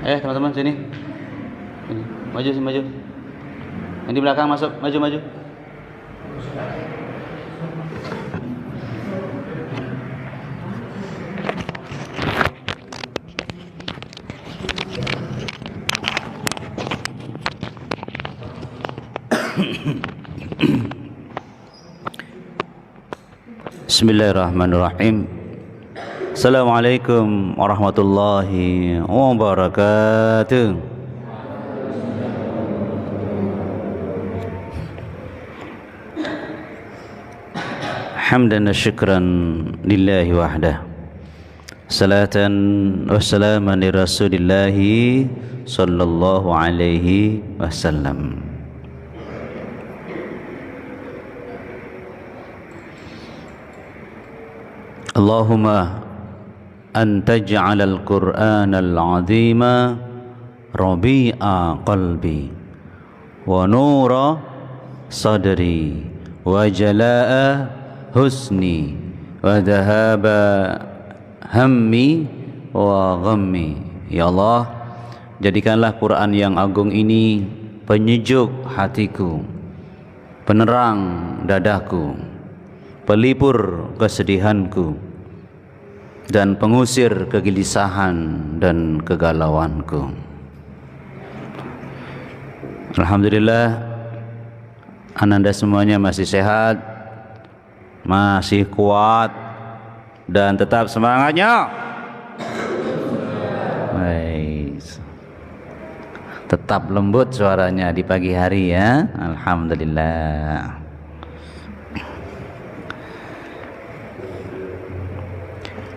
Teman-teman sini. Ini. Maju sini, maju. Yang di belakang masuk, maju, maju. Bismillahirrahmanirrahim. Assalamualaikum warahmatullahi wabarakatuh. Hamdan wa syukran lillahi wahdah. Salatan wa salaman li rasulillahi sallallahu alaihi wasallam. Allahumma anta ja'alal Qur'anal 'azima rabi'a qalbi wa nura sadri wa jalaa'a husni wa dhahaba hammi wa ghammi. Ya Allah, jadikanlah Quran yang agung ini penyejuk hatiku, penerang dadaku, pelipur kesedihanku, dan pengusir kegelisahan dan kegalauanku. Alhamdulillah, ananda semuanya masih sehat, masih kuat, dan tetap semangatnya. Baik. Tetap lembut suaranya di pagi hari ya. Alhamdulillah.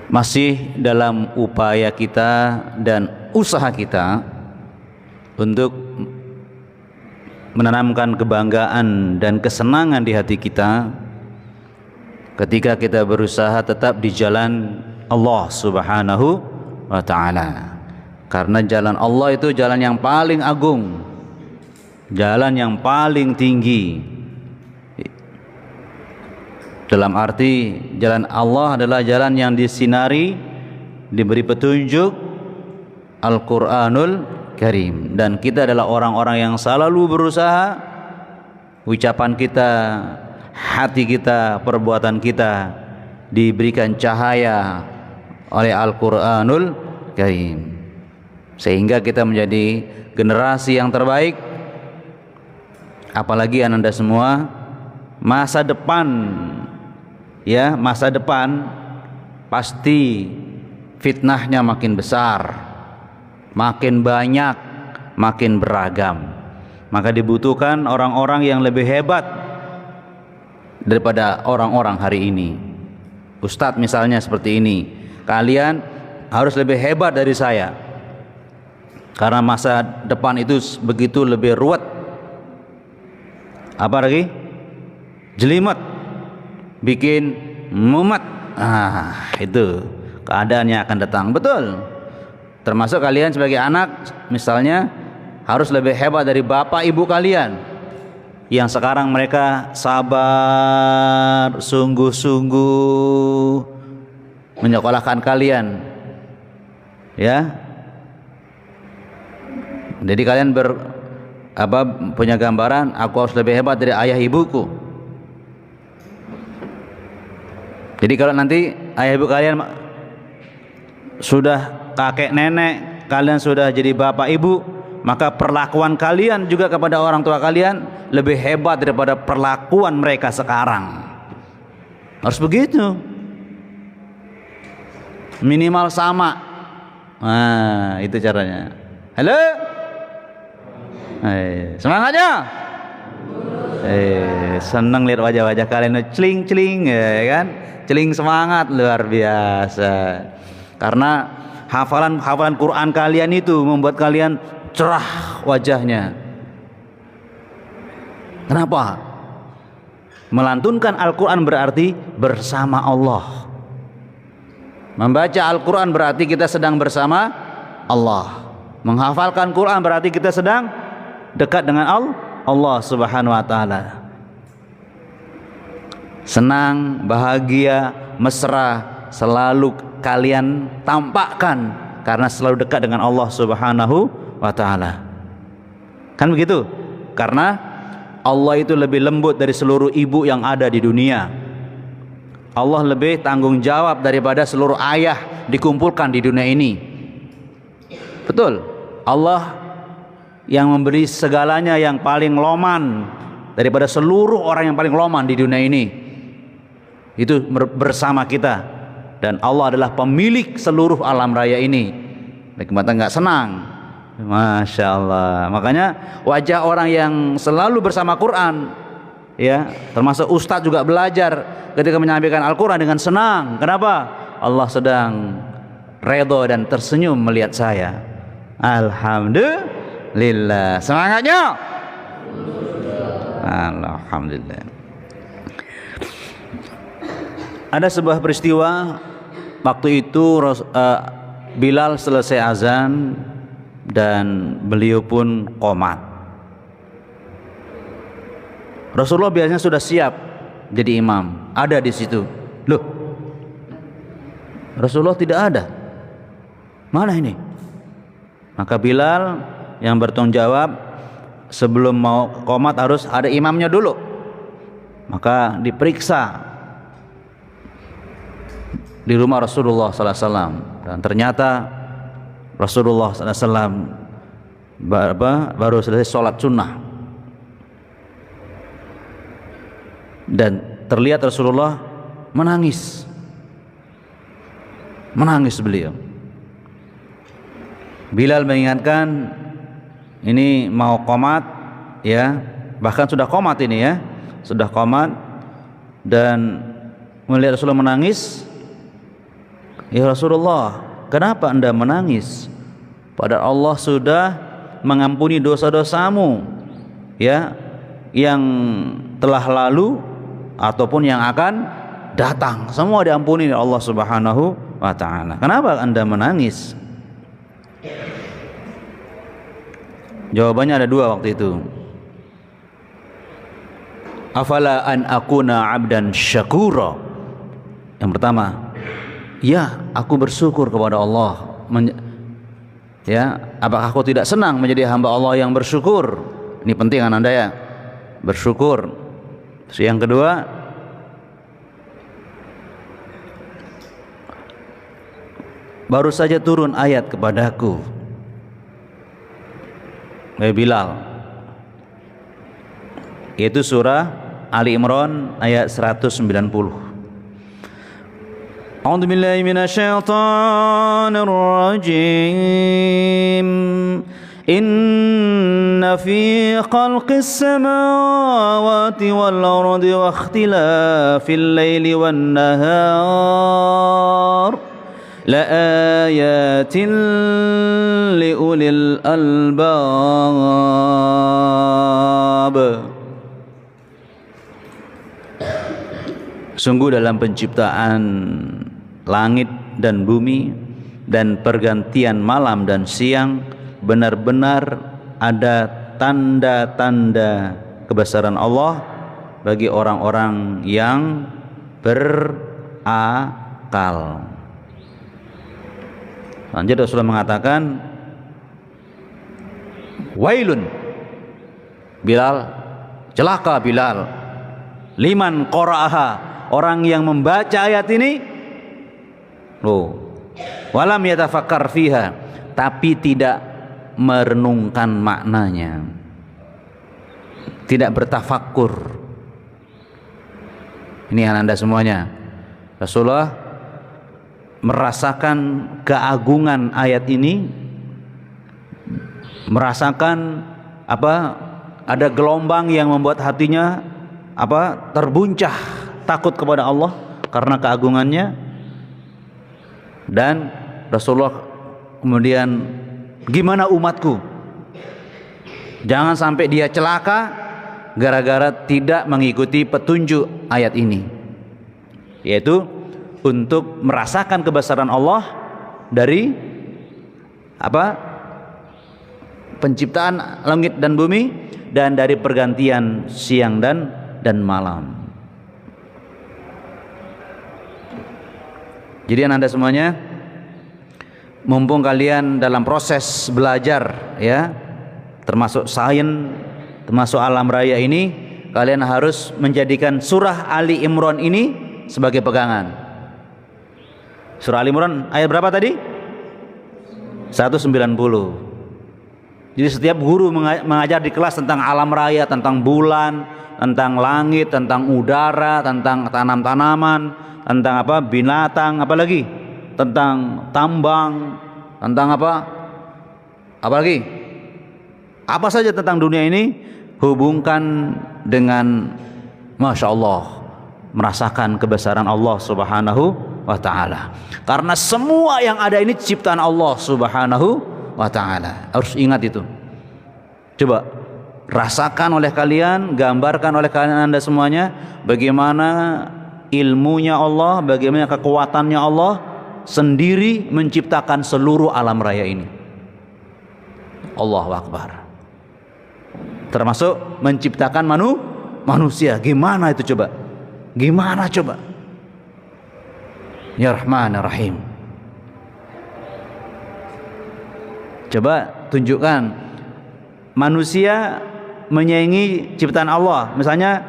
Masih dalam upaya kita dan usaha kita untuk menanamkan kebanggaan dan kesenangan di hati kita ketika kita berusaha tetap di jalan Allah Subhanahu wa ta'ala. Karena jalan Allah itu jalan yang paling agung, jalan yang paling tinggi. Dalam arti jalan Allah adalah jalan yang disinari, diberi petunjuk Al-Quranul Karim, dan kita adalah orang-orang yang selalu berusaha ucapan kita, hati kita, perbuatan kita diberikan cahaya oleh Al-Quranul Karim, sehingga kita menjadi generasi yang terbaik. Apalagi ananda semua, masa depan pasti fitnahnya makin besar, makin banyak, makin beragam. Maka dibutuhkan orang-orang yang lebih hebat daripada orang-orang hari ini. Ustadz misalnya seperti ini, kalian harus lebih hebat dari saya, karena masa depan itu begitu lebih ruwet. Apa lagi? Jelimet, bikin mumet. Itu keadaannya akan datang. Betul. Termasuk kalian sebagai anak misalnya harus lebih hebat dari bapak ibu kalian yang sekarang mereka sabar, sungguh-sungguh menyekolahkan kalian, ya. Jadi kalian punya gambaran, aku harus lebih hebat dari ayah ibuku. Jadi kalau nanti ayah ibu kalian sudah kakek nenek, kalian sudah jadi bapak ibu, maka perlakuan kalian juga kepada orang tua kalian lebih hebat daripada perlakuan mereka sekarang. Harus begitu, minimal sama. Nah, itu caranya. Halo, semangatnya. Senang lihat wajah-wajah kalian celing-celing, ya kan? Celing semangat luar biasa. Karena hafalan Quran kalian itu membuat kalian cerah wajahnya. Kenapa? Melantunkan Al-Quran berarti bersama Allah. Membaca Al-Quran berarti kita sedang bersama Allah. Menghafalkan Quran berarti kita sedang dekat dengan Allah Subhanahu wa ta'ala. Senang, bahagia, mesra selalu kalian tampakkan karena selalu dekat dengan Allah Subhanahu wa taala. Kan begitu? Karena Allah itu lebih lembut dari seluruh ibu yang ada di dunia. Allah lebih tanggung jawab daripada seluruh ayah dikumpulkan di dunia ini. Betul. Allah yang memberi segalanya yang paling loman daripada seluruh orang yang paling loman di dunia ini. Itu bersama kita. Dan Allah adalah pemilik seluruh alam raya ini. Kita nggak senang. Masya Allah. Makanya wajah orang yang selalu bersama Quran, ya, termasuk ustadz juga belajar ketika menyampaikan Al-Quran dengan senang. Kenapa? Allah sedang redho dan tersenyum melihat saya. Alhamdulillah. Semangatnya. Alhamdulillah. Ada sebuah peristiwa waktu itu Bilal selesai azan dan beliau pun qomat. Rasulullah biasanya sudah siap jadi imam, ada di situ. Loh, Rasulullah tidak ada. Mana ini? Maka Bilal yang bertanggung jawab sebelum mau qomat harus ada imamnya dulu. Maka diperiksa di rumah Rasulullah SAW, dan ternyata Rasulullah SAW baru selesai sholat sunnah, dan terlihat Rasulullah menangis beliau. Bilal mengingatkan, ini mau qomat, ya, bahkan sudah qomat ini, ya, sudah qomat, dan melihat Rasulullah menangis. Ya Rasulullah, kenapa Anda menangis? Padahal Allah sudah mengampuni dosa-dosamu, ya, yang telah lalu ataupun yang akan datang. Semua diampuni oleh Allah Subhanahu wa taala. Kenapa Anda menangis? Jawabannya ada dua waktu itu. Afala an akuna abdan syakura. Yang pertama, ya, aku bersyukur kepada Allah. Ya, apakah aku tidak senang menjadi hamba Allah yang bersyukur? Ini penting kan Anda, ya, bersyukur. Terus yang kedua, baru saja turun ayat kepadaku, wahai Bilal, yaitu surah Ali Imran ayat 190. A'udzu billahi minasyaitonir rajim. Inna fi khalqis samawati wal ardi wa ikhtilafil laili wan nahar la ayatin li ulil albab. Sungguh dalam penciptaan langit dan bumi dan pergantian malam dan siang benar-benar ada tanda-tanda kebesaran Allah bagi orang-orang yang berakal. Lanjut Rasulullah mengatakan, wailun Bilal, celaka Bilal, liman qara'aha, orang yang membaca ayat ini, walam yatafakkar fiha, tapi tidak merenungkan maknanya, tidak bertafakkur. Ini Anda semuanya. Rasulullah merasakan keagungan ayat ini, merasakan ada gelombang yang membuat hatinya terbuncah takut kepada Allah karena keagungannya. Dan Rasulullah kemudian, gimana umatku? Jangan sampai dia celaka gara-gara tidak mengikuti petunjuk ayat ini, yaitu untuk merasakan kebesaran Allah dari penciptaan langit dan bumi dan dari pergantian siang dan malam. Jadi Anda semuanya, mumpung kalian dalam proses belajar ya, termasuk sains, termasuk alam raya ini, kalian harus menjadikan surah Ali Imran ini sebagai pegangan. Surah Ali Imran ayat berapa tadi? 190. Jadi setiap guru mengajar di kelas tentang alam raya, tentang bulan, tentang langit, tentang udara, tentang tanam-tanaman, tentang apa? Binatang, apa lagi? Tentang tambang, tentang apa? Apa lagi? Apa saja tentang dunia ini hubungkan dengan Masya Allah, merasakan kebesaran Allah Subhanahu wa ta'ala. Karena semua yang ada ini ciptaan Allah Subhanahu wa ta'ala. Harus ingat itu. Coba rasakan oleh kalian, gambarkan oleh kalian Anda semuanya bagaimana ilmunya Allah, bagaimana kekuatannya Allah sendiri menciptakan seluruh alam raya ini. Allahu Akbar. Termasuk menciptakan manusia. Gimana itu coba? Gimana coba? Ya Rahman ya Rahim. Coba tunjukkan manusia menyaingi ciptaan Allah. Misalnya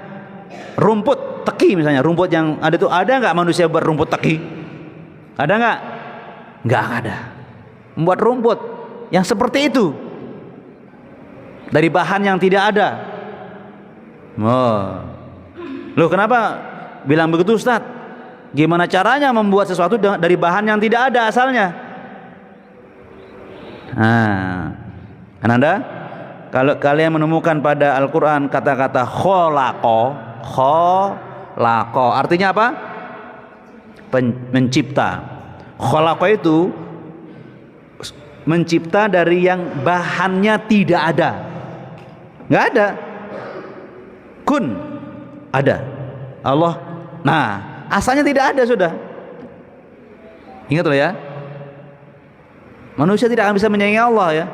rumput teki, misalnya rumput yang ada itu, ada nggak manusia buat rumput teki? Ada nggak? Nggak ada. Membuat rumput yang seperti itu dari bahan yang tidak ada. Oh, loh kenapa bilang begitu Ustaz? Gimana caranya membuat sesuatu dari bahan yang tidak ada asalnya? Nah, Ananda, kalau kalian menemukan pada Al-Quran kata-kata kholako, artinya apa? Mencipta. Kholako itu mencipta dari yang bahannya tidak ada. Nggak ada. Kun ada. Allah. Nah, asalnya tidak ada sudah. Ingat loh ya. Manusia tidak akan bisa menyaingi Allah ya.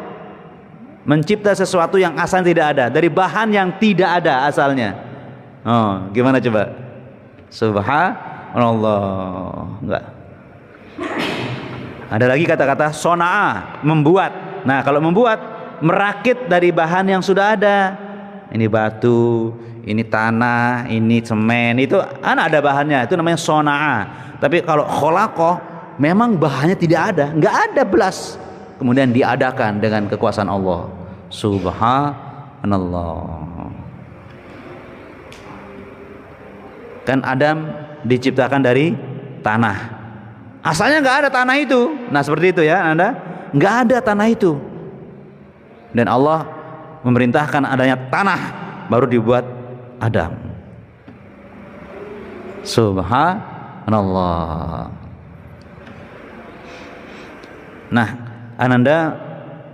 Mencipta sesuatu yang asalnya tidak ada, dari bahan yang tidak ada asalnya. Oh, gimana coba? Subhanallah. Enggak. Ada lagi kata-kata sona'a, membuat. Nah, kalau membuat, merakit dari bahan yang sudah ada. Ini batu, ini tanah, ini semen, itu ada bahannya. Itu namanya sona'a. Tapi kalau kholaqah, memang bahannya tidak ada, nggak ada belas, kemudian diadakan dengan kekuasaan Allah Subhanallah. Kan Adam diciptakan dari tanah, asalnya nggak ada tanah itu. Nah seperti itu ya Anda, nggak ada tanah itu, dan Allah memerintahkan adanya tanah baru dibuat Adam. Subhanallah. Nah, Ananda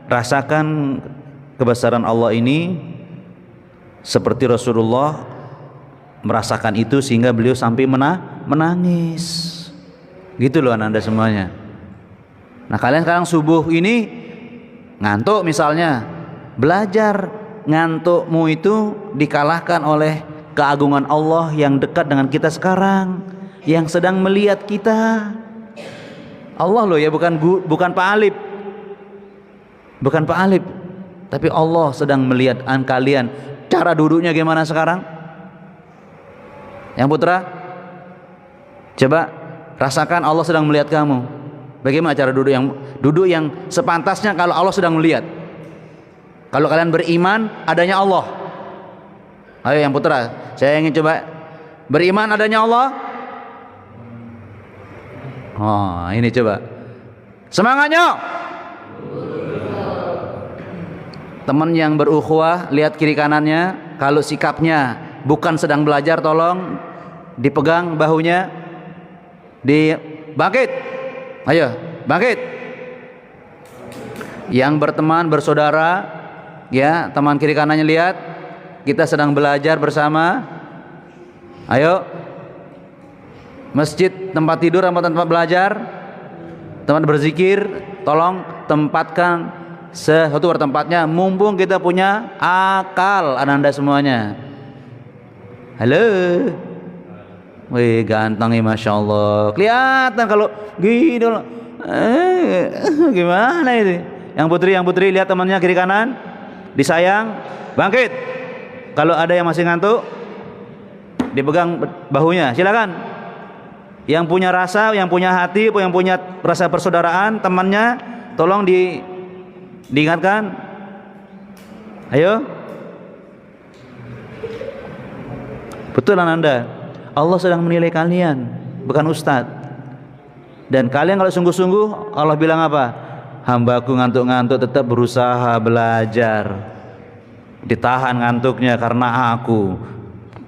rasakan kebesaran Allah ini seperti Rasulullah merasakan itu sehingga beliau sampai menangis. Gitu loh Ananda semuanya. Nah, kalian sekarang subuh ini ngantuk misalnya, belajar, ngantukmu itu dikalahkan oleh keagungan Allah yang dekat dengan kita sekarang, yang sedang melihat kita. Allah loh ya, bukan Pak Alip, bukan Pak Alip, tapi Allah sedang melihat kalian. Cara duduknya gimana sekarang? Yang putra, coba rasakan Allah sedang melihat kamu. Bagaimana cara duduk yang sepantasnya kalau Allah sedang melihat? Kalau kalian beriman adanya Allah. Ayo yang putra, saya ingin coba beriman adanya Allah. Oh, ini coba semangatnya. Teman yang berukhuwah, lihat kiri kanannya. Kalau sikapnya bukan sedang belajar, tolong dipegang bahunya, bangkit. Ayo bangkit. Yang berteman bersaudara, ya teman kiri kanannya lihat, kita sedang belajar bersama. Ayo. Masjid tempat tidur atau tempat belajar, tempat berzikir, tolong tempatkan sesuatu tempatnya, mumpung kita punya akal Ananda semuanya. Halo, wih ganteng ya Masya Allah, kelihatan kalau gini Gimana ini? Yang putri lihat temannya kiri kanan, disayang, bangkit. Kalau ada yang masih ngantuk, dipegang bahunya, silakan. Yang punya rasa, yang punya hati, yang punya rasa persaudaraan, temannya, tolong diingatkan. Ayo. Betul Anda. Allah sedang menilai kalian, bukan ustadz. Dan kalian kalau sungguh-sungguh, Allah bilang apa? Hambaku ngantuk-ngantuk tetap berusaha belajar. Ditahan ngantuknya karena aku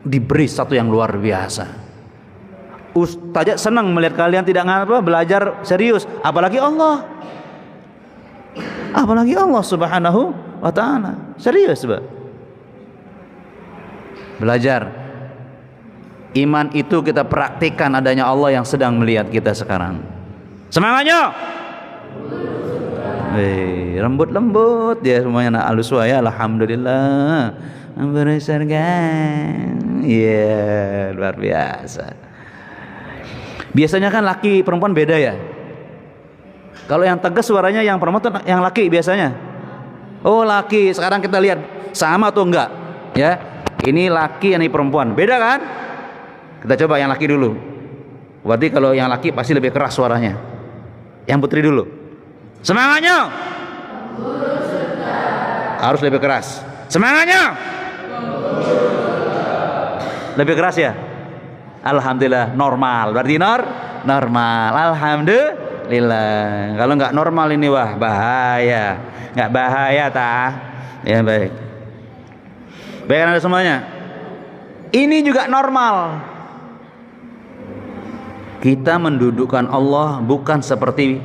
diberi satu yang luar biasa. Ustaz senang melihat kalian tidak belajar serius, apalagi Allah. Apalagi Allah Subhanahu wa ta'ala. Serius, Pak. Belajar. Iman itu kita praktikkan adanya Allah yang sedang melihat kita sekarang. Semangatnya. Lembut-lembut dia semuanya nak halus ya, alhamdulillah. Bersargan. Iya, luar biasa. Biasanya kan laki perempuan beda ya. Kalau yang tegas suaranya yang perempuan tuh yang laki biasanya. Oh, laki. Sekarang kita lihat sama atau enggak, ya. Ini laki, ini perempuan. Beda kan? Kita coba yang laki dulu. Berarti kalau yang laki pasti lebih keras suaranya. Yang putri dulu. Semangatnya. Harus lebih keras. Semangatnya. Lebih keras ya. Alhamdulillah normal. Berarti normal. Alhamdulillah. Kalau nggak normal ini wah bahaya. Nggak bahaya ya baik. Baik Anda semuanya. Ini juga normal. Kita mendudukkan Allah bukan seperti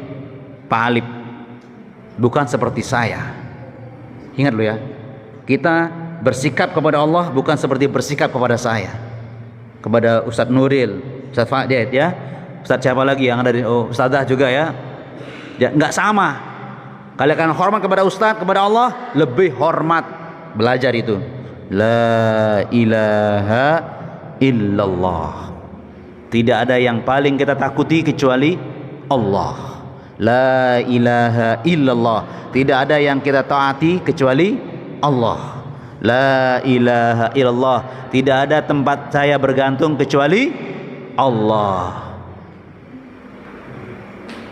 Pak Alip, bukan seperti saya. Ingat lo ya, kita bersikap kepada Allah bukan seperti bersikap kepada saya, kepada Ustadz Nuril, Ustadz Fadid ya, Ustadz siapa lagi yang ada di Ustadzah juga ya, nggak sama. Kalian akan hormat kepada Ustadz, kepada Allah lebih hormat. Belajar itu. La ilaha illallah. Tidak ada yang paling kita takuti kecuali Allah. La ilaha illallah. Tidak ada yang kita taati kecuali Allah. La ilaha illallah. Tidak ada tempat saya bergantung kecuali Allah.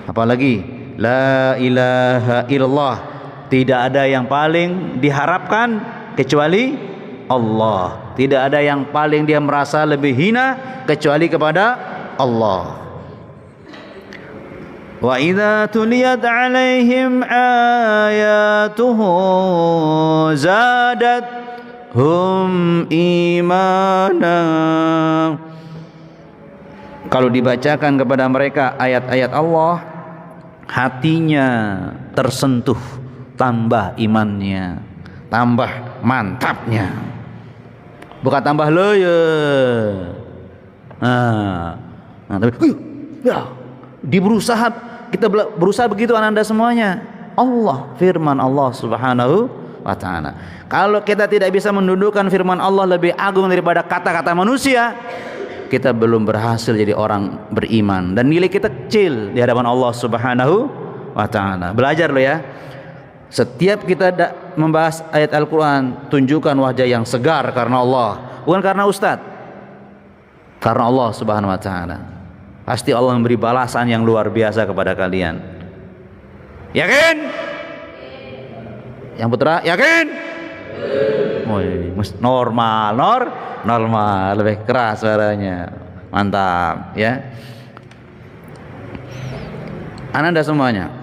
Apalagi la ilaha illallah. Tidak ada yang paling diharapkan kecuali Allah. Tidak ada yang paling dia merasa lebih hina kecuali kepada Allah. Wa idza tuliyat 'alaihim ayatuhu zadatuhum imana. Kalau dibacakan kepada mereka ayat-ayat Allah, hatinya tersentuh, tambah imannya, tambah mantapnya. Bukan tambah loyo. Tapi ya, kita berusaha begitu Anda semuanya. Allah, firman Allah Subhanahu wa ta'ala. Kalau kita tidak bisa mendudukkan firman Allah lebih agung daripada kata-kata manusia, kita belum berhasil jadi orang beriman dan nilai kita kecil di hadapan Allah Subhanahu wa ta'ala. Belajar lo ya. Setiap kita membahas ayat Al-Quran, tunjukkan wajah yang segar karena Allah, bukan karena ustadz, karena Allah Subhanahu wa ta'ala. Pasti Allah memberi balasan yang luar biasa kepada kalian. Yakin? Yang putra yakin? Normal, lebih keras suaranya. Mantap ya. Anda semuanya,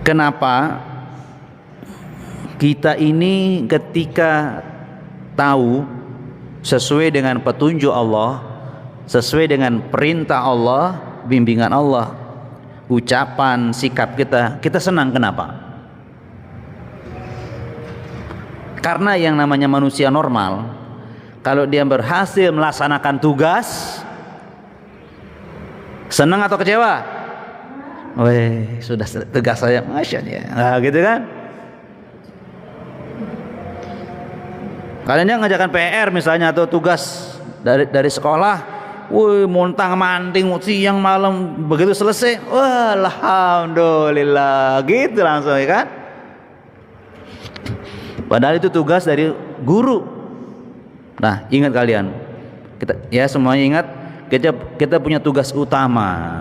kenapa kita ini ketika tahu sesuai dengan petunjuk Allah, sesuai dengan perintah Allah, bimbingan Allah, ucapan, sikap kita senang. Kenapa? Karena yang namanya manusia normal, kalau dia berhasil melaksanakan tugas, senang atau kecewa? Weh, sudah tugas saya, masya Allah. Nah, gitu kan? Kalian yang ngajakan PR misalnya atau tugas dari sekolah, woi montang manting siang malam, begitu selesai, wah alhamdulillah gitu langsung ya kan. Padahal itu tugas dari guru. Nah, ingat kalian, kita ya semuanya ingat, kita punya tugas utama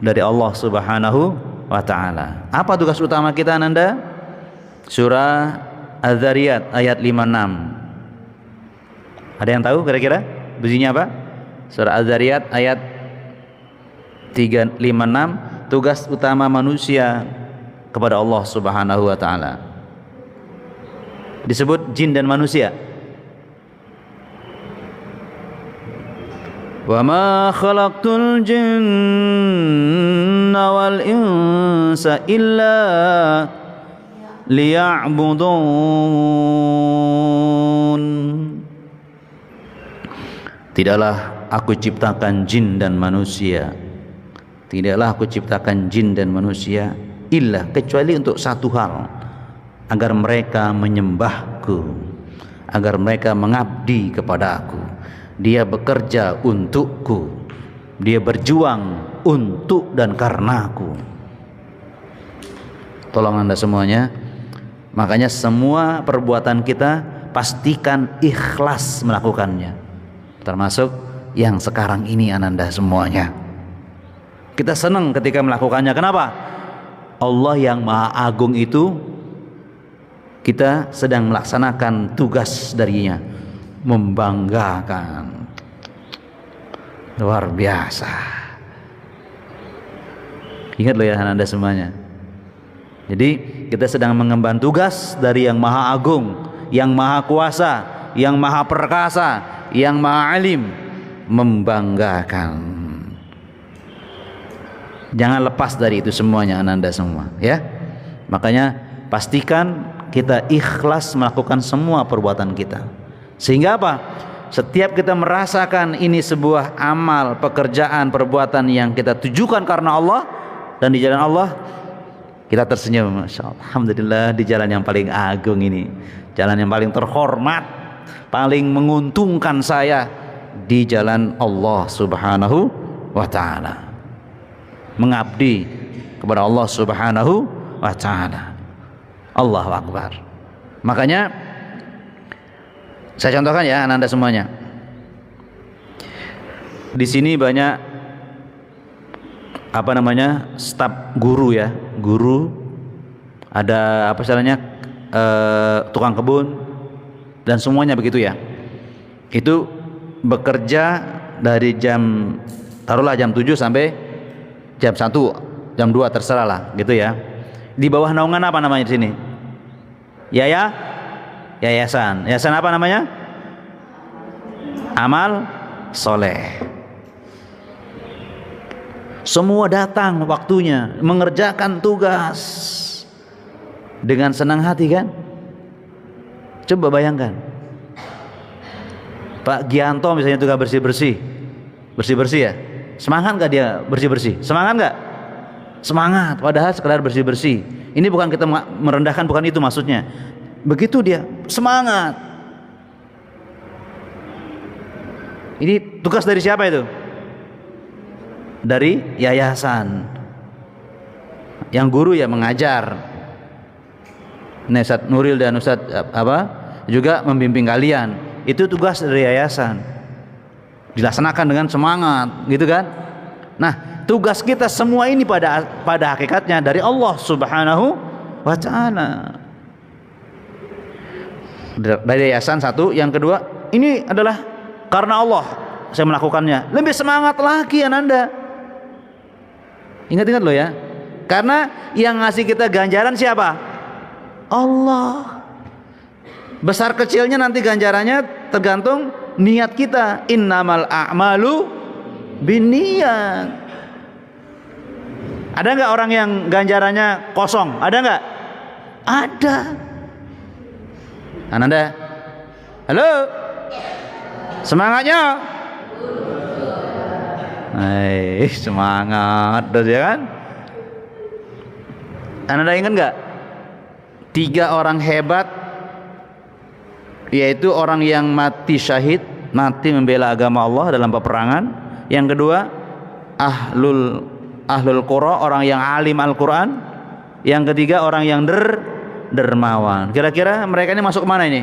dari Allah Subhanahu wa taala. Apa tugas utama kita Ananda? Surah Az-Zariyat ayat 56. Ada yang tahu kira-kira bunyinya apa? Surah Az-Zariyat ayat 356, tugas utama manusia kepada Allah Subhanahu wa taala. Disebut jin dan manusia. Wa ma khalaqtul jinna wal insa illa liya'budun. Tidaklah aku ciptakan jin dan manusia. Tidaklah aku ciptakan jin dan manusia illa, kecuali untuk satu hal, agar mereka menyembahku, agar mereka mengabdi kepada aku. Dia bekerja untukku, dia berjuang untuk dan karenaku. Tolong Anda semuanya, makanya semua perbuatan kita pastikan ikhlas melakukannya, termasuk yang sekarang ini Ananda semuanya. Kita senang ketika melakukannya. Kenapa? Allah yang Maha Agung itu, kita sedang melaksanakan tugas darinya, membanggakan, luar biasa. Ingat loh ya Anda semuanya. Jadi kita sedang mengemban tugas dari yang Maha Agung, yang Maha Kuasa, yang Maha Perkasa, yang Maha Alim, membanggakan. Jangan lepas dari itu semuanya Anda semua ya. Makanya pastikan kita ikhlas melakukan semua perbuatan kita. Sehingga apa? Setiap kita merasakan ini sebuah amal, pekerjaan, perbuatan yang kita tujukan karena Allah dan di jalan Allah, kita tersenyum. Masya Allah, alhamdulillah, di jalan yang paling agung ini, jalan yang paling terhormat, paling menguntungkan saya, di jalan Allah Subhanahu wa ta'ala, mengabdi kepada Allah Subhanahu wa ta'ala. Allahu Akbar. Makanya saya contohkan ya Anda semuanya. Di sini banyak staf guru ya, guru, ada apa istilahnya, tukang kebun, dan semuanya begitu ya. Itu bekerja dari taruhlah jam 7 sampai jam 1, jam 2 terserah lah gitu ya. Di bawah naungan apa namanya di sini? Yayasan. Yayasan apa namanya? Amal soleh. Semua datang waktunya mengerjakan tugas dengan senang hati kan? Coba bayangkan, Pak Gianto misalnya tukang bersih-bersih ya, semangat gak dia bersih-bersih? Semangat gak? Semangat, padahal sekedar bersih-bersih. Ini bukan kita merendahkan, bukan itu maksudnya. Begitu dia semangat. Ini tugas dari siapa itu? Dari yayasan. Yang guru ya mengajar. Nah, Ustaz Nuril dan Ustaz juga membimbing kalian. Itu tugas dari yayasan. Dilaksanakan dengan semangat, gitu kan? Nah, tugas kita semua ini pada hakikatnya dari Allah Subhanahu wa ta'ala. Dari yayasan satu, yang kedua, ini adalah karena Allah saya melakukannya. Lebih semangat lagi Anda. Ingat-ingat loh ya. Karena yang ngasih kita ganjaran siapa? Allah. Besar kecilnya nanti ganjarannya tergantung niat kita. Innamal a'malu binniyat. Ada nggak orang yang ganjarannya kosong? Ada nggak? Ada. Ananda, halo, semangatnya? Semangat, terus ya kan? Ananda ingat nggak? 3 orang hebat, yaitu orang yang mati syahid, mati membela agama Allah dalam peperangan, Yang kedua, ahlul qura, orang yang alim Al-Quran. Yang ketiga, orang yang dermawan. Kira-kira mereka ini masuk mana ini?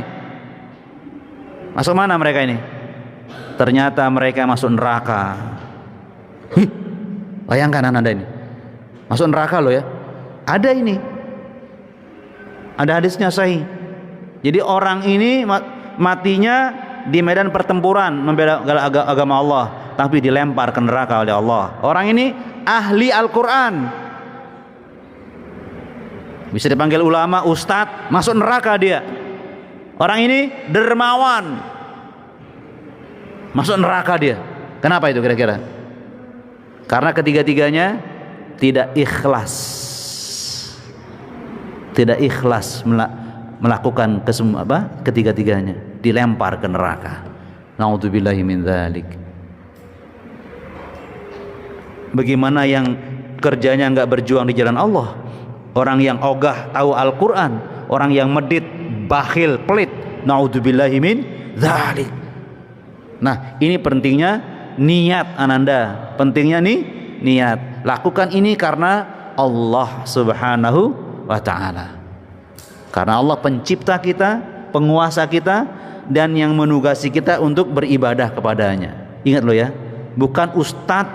Masuk mana mereka ini? Ternyata mereka masuk neraka. Bayangkan Anda ini, masuk neraka loh ya. Ada ini, ada hadisnya sahih. Jadi orang ini matinya di medan pertempuran membela agama Allah, tapi dilempar ke neraka oleh Allah. Orang ini ahli Al-Quran, bisa dipanggil ulama, ustadz, masuk neraka dia. Orang ini dermawan, masuk neraka dia. Kenapa itu kira-kira? Karena ketiga-tiganya tidak ikhlas, tidak ikhlas melakukan ketiga-tiganya, dilempar ke neraka. Na'udzubillahi min dzalik. Bagaimana yang kerjanya enggak berjuang di jalan Allah? Orang yang ogah tahu Al-Quran, orang yang medit, bakhil, pelit. Na'udzubillahi min dzalik. Nah, ini pentingnya niat Ananda. Pentingnya nih niat. Lakukan ini karena Allah Subhanahu wa ta'ala. Karena Allah pencipta kita, penguasa kita, dan yang menugasi kita untuk beribadah kepadanya. Ingat loh ya, bukan ustadz,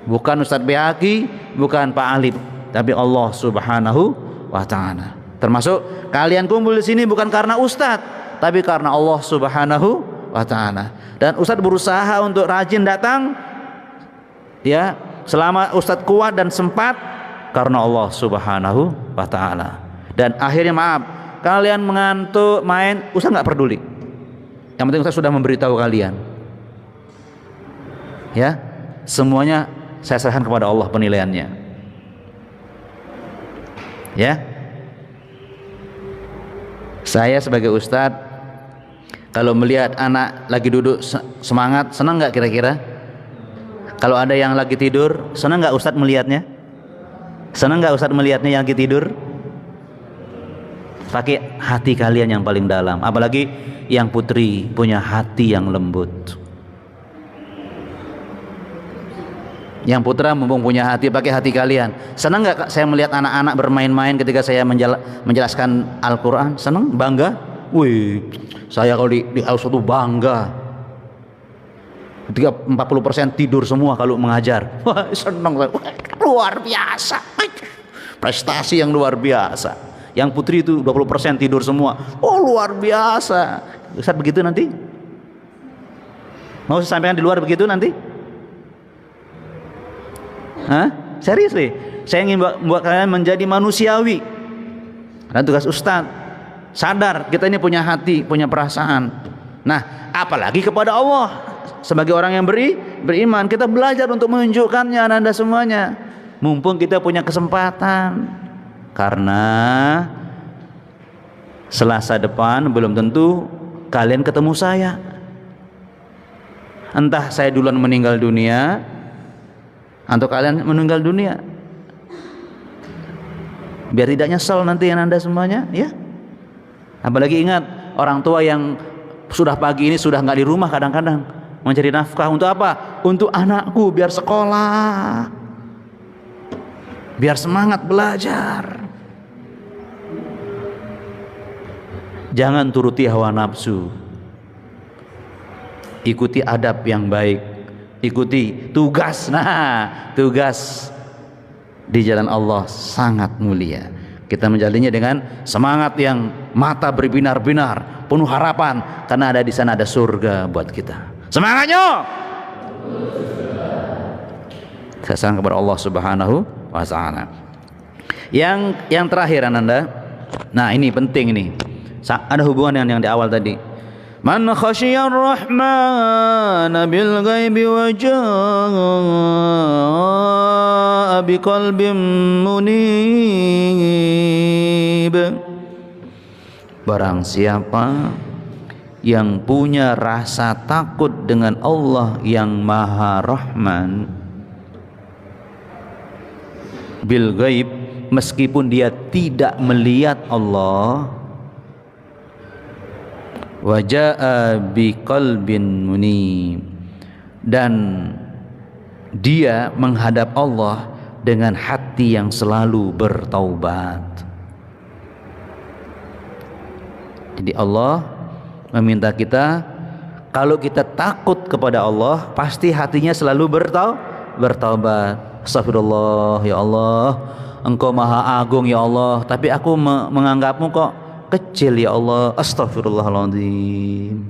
bukan Ustadz Beaki, bukan Pak Alif, tapi Allah Subhanahu wa ta'ala. Termasuk kalian kumpul di sini bukan karena ustadz, tapi karena Allah Subhanahu wa ta'ala. Dan ustadz berusaha untuk rajin datang ya, selama ustadz kuat dan sempat, karena Allah Subhanahu wa ta'ala. Dan akhirnya maaf, kalian mengantuk main, ustadz nggak peduli. Yang penting ustadz sudah memberitahu kalian ya, semuanya saya serahkan kepada Allah penilaiannya ya. Saya sebagai ustadz, kalau melihat anak lagi duduk semangat, senang nggak kira-kira? Kalau ada yang lagi tidur, senang nggak ustadz melihatnya? Senang nggak ustadz melihatnya yang lagi tidur? Pakai hati kalian yang paling dalam, apalagi yang putri punya hati yang lembut. Yang putra mumpung punya hati, pakai hati kalian. Senang nggak saya melihat anak-anak bermain-main ketika saya menjelaskan Al-Quran? Senang? Bangga? Wih, saya kalau di Al-Quran itu bangga. Ketika 40% tidur semua kalau mengajar, wah senang, luar biasa, prestasi yang luar biasa. Yang putri itu 20% tidur semua, oh luar biasa. Ustaz begitu nanti? Mau saya sampaikan di luar begitu nanti? Hah? Serius nih, saya ingin membuat kalian menjadi manusiawi. Dan tugas ustaz, sadar kita ini punya hati, punya perasaan. Nah, apalagi kepada Allah. Sebagai orang yang beriman, kita belajar untuk menunjukkannya Anda semuanya. Mumpung kita punya kesempatan. Karena Selasa depan belum tentu kalian ketemu saya. Entah saya duluan meninggal dunia atau kalian meninggal dunia. Biar tidak nyesel nanti Anda semuanya ya. Apalagi ingat, orang tua yang sudah pagi ini sudah nggak di rumah kadang-kadang mencari nafkah untuk apa? Untuk anakku biar sekolah, biar semangat belajar. Jangan turuti hawa nafsu, ikuti adab yang baik, ikuti tugas. Nah, tugas di jalan Allah sangat mulia. Kita menjalannya dengan semangat yang mata berbinar-binar, penuh harapan, karena ada di sana ada surga buat kita. Semangatnya. Saya serahkan kepada Allah Subhanahu wa ta'ala. Yang terakhir Anda. Nah, ini penting ini. Ada hubungan dengan yang di awal tadi. Man khasyiyar rahman bil ghaibi wa jaa biqalbin munib. Barang siapa yang punya rasa takut dengan Allah yang Maha Rahman bil ghaib, meskipun dia tidak melihat Allah, wajaa biqalbin munib, dan dia menghadap Allah dengan hati yang selalu bertaubat. Jadi Allah meminta kita, kalau kita takut kepada Allah, pasti hatinya selalu bertaubat. Astagfirullah ya Allah, Engkau Maha Agung ya Allah, tapi aku menganggapmu kok kecil ya Allah. Astagfirullahaladzim.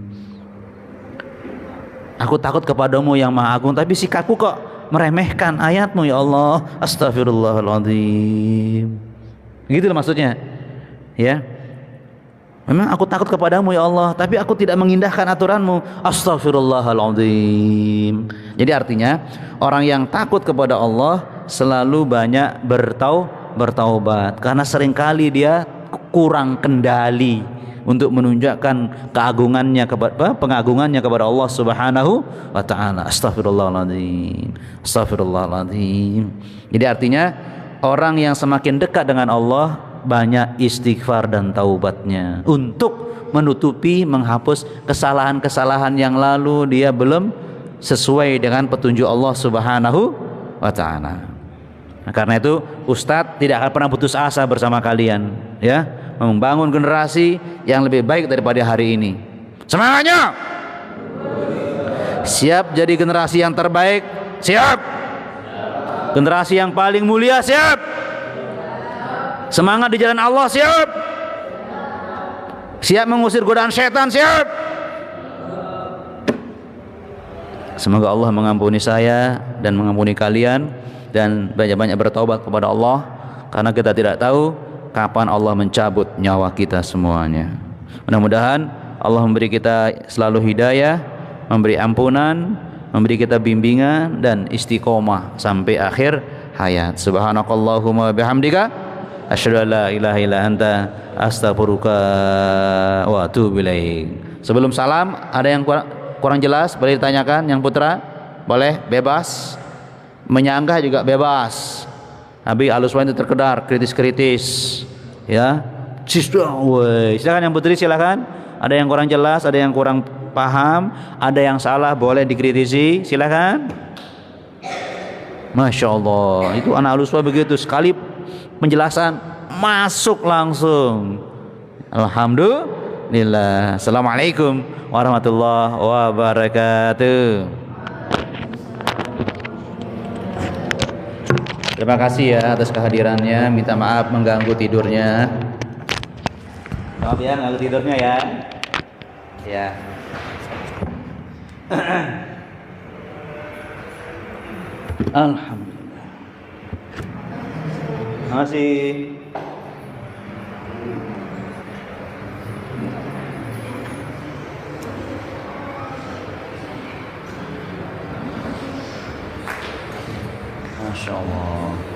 Aku takut kepadamu yang Maha Agung, tapi sikapku kok meremehkan ayatmu ya Allah. Astagfirullahaladzim. Gitu maksudnya, ya. Memang aku takut kepadamu ya Allah, tapi aku tidak mengindahkan aturanmu. Astagfirullahaladzim. Jadi artinya orang yang takut kepada Allah selalu banyak bertaubat, karena seringkali dia kurang kendali untuk menunjukkan keagungannya kepada pengagungannya kepada Allah Subhanahu wa taala. Astagfirullahaladzim. Astagfirullahaladzim. Jadi artinya orang yang semakin dekat dengan Allah banyak istighfar dan taubatnya untuk menutupi, menghapus kesalahan-kesalahan yang lalu dia belum sesuai dengan petunjuk Allah Subhanahu wa taala. Nah, karena itu Ustadz tidak akan pernah putus asa bersama kalian, ya, membangun generasi yang lebih baik daripada hari ini. Semangatnya! Siap jadi generasi yang terbaik? Siap! Generasi yang paling mulia? Siap! Semangat di jalan Allah? Siap! Siap mengusir godaan setan? Siap! Semoga Allah mengampuni saya dan mengampuni kalian, dan banyak-banyak bertaubat kepada Allah, karena kita tidak tahu kapan Allah mencabut nyawa kita semuanya. Mudah-mudahan Allah memberi kita selalu hidayah, memberi ampunan, memberi kita bimbingan dan istiqomah sampai akhir hayat. Subhanakallahumma bihamdika asyhadu an la ilaha illa anta astaghfiruka wa atubu ilaik. Sebelum salam, ada yang kurang jelas boleh ditanyakan? Yang putra boleh, bebas. Menyanggah juga bebas. Nabi Al-Usman itu terkedar kritis-kritis, ya. Silakan yang putri, silakan. Ada yang kurang jelas, ada yang kurang paham, ada yang salah, boleh dikritisi, silakan. Masya Allah, itu anak Al-Usman begitu, sekali penjelasan masuk langsung. Alhamdulillah. Assalamualaikum warahmatullahi wabarakatuh. Terima kasih ya atas kehadirannya. Minta maaf mengganggu tidurnya. Maaf ya mengganggu tidurnya ya. Ya. Alhamdulillah. Terima kasih. Masya Allah.